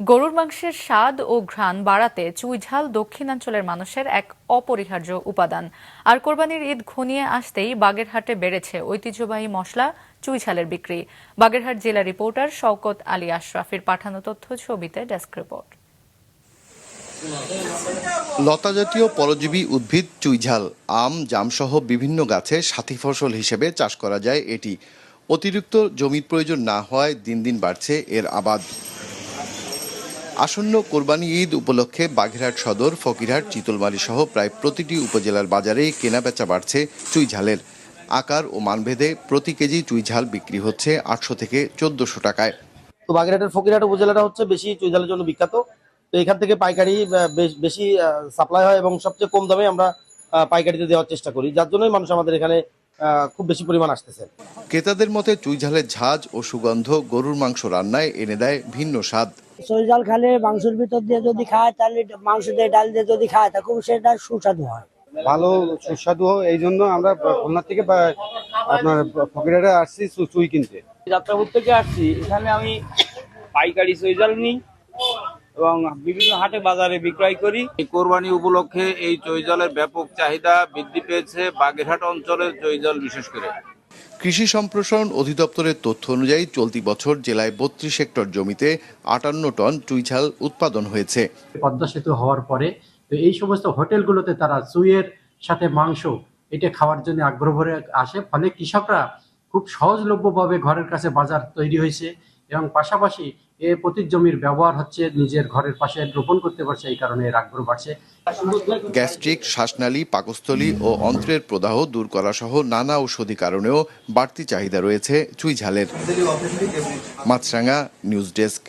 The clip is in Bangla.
গরুর মাংসের স্বাদ ও ঘ্রাণ বাড়াতে চুইঝাল দক্ষিণাঞ্চলের মানুষের এক অপরিহার্য উপাদান। আর কোরবানির ঈদ ঘনিয়ে আসতেই বাগেরহাটে বেড়েছে ঐতিহ্যবাহী মশলা চুইঝালের বিক্রি। বাগেরহাট জেলা রিপোর্টার শওকত আলী আশরাফের পাঠানো তথ্য, ছবিতে ডেস্ক রিপোর্ট। লতাজাতীয় পরজীবী উদ্ভিদ চুইঝাল আম, জামসহ বিভিন্ন গাছে সাথী ফসল হিসেবে চাষ করা যায় এটি। অতিরিক্ত জমির প্রয়োজন না হওয়ায় দিন দিন বাড়ছে এর আবাদ। আসন্ন কোরবানি ঈদ উপলক্ষে বাগেরহাট সদর, ফকিরহাট, চিতলমারী সহ প্রায় প্রতিটি উপজেলার বাজারেই কেনাবেচা বাড়ছে চুইঝালের। আকার ও মানভেদে প্রতি কেজি চুইঝাল বিক্রি হচ্ছে 800 থেকে 1400 টাকায়। তো বাগেরহাটের ফকিরহাট উপজেলাটা হচ্ছে বেশি চুইঝালের জন্য বিখ্যাত। তো এখান থেকে পাইকারি বেশি সাপ্লাই হয় এবং সবচেয়ে কম দামে আমরা পাইকারিতে দেওয়ার চেষ্টা করি, যার জন্যই মানুষ আমাদের এখানে খুব বেশি পরিমাণ আসতেছে। ক্রেতাদের মতে চুইঝালের ঝাঁজ ও সুগন্ধ গরুর মাংস রান্নায় এনে দেয় ভিন্ন স্বাদ। চুইঝাল খালে মাংসের ভিতর দিয়ে যদি খায়, তাহলে মাংস দিয়ে ডাল দিয়ে যদি খায়, তা খুব সেটা সুস্বাদু হয়, ভালো সুস্বাদু হয়। এই জন্য আমরা খুলনা থেকে আপনার ফকিরহাটে আসছি চুই কিনতে। যাত্রাপুর থেকে আসছি, এখানে আমি পাইকারি চুইঝাল নিই এবং বিভিন্ন হাটে বাজারে বিক্রয় করি। কোরবানি উপলক্ষে এই চুইঝালের ব্যাপক চাহিদা বৃদ্ধি পেয়েছে বাগেরহাট অঞ্চলের চুইঝাল বিশেষ করে। কৃষি সম্প্রসারণ অধিদপ্তরের তথ্য অনুযায়ী চলতি বছর জেলায় 32 হেক্টর জমিতে 58 টন চুইঝাল উৎপাদন হয়েছে। পদ্মা সেতু হওয়ার পরে তো এই সমস্ত হোটেলগুলোতে তারা চুইয়ের সাথে মাংস এটা খাওয়ার জন্য আগ্রহ ভরে আসে, ফলে কৃষকরা খুব সহজলভ্যভাবে ঘরের কাছে বাজার তৈরি হয়েছে এবং পাশাপাশি প্রতি জমির ব্যবহার হচ্ছে, নিজের ঘরের পাশে রোপণ করতে পারছে, এই কারণে এর আগ্রহ বাড়ছে। গ্যাস্ট্রিক, শ্বাসনালী, পাকস্থলী ও অন্ত্রের প্রদাহ দূর করা সহ নানা ঔষধি কারণেও বাড়তি চাহিদা রয়েছে চুইঝালের। মাছরাঙা, নিউজ ডেস্ক।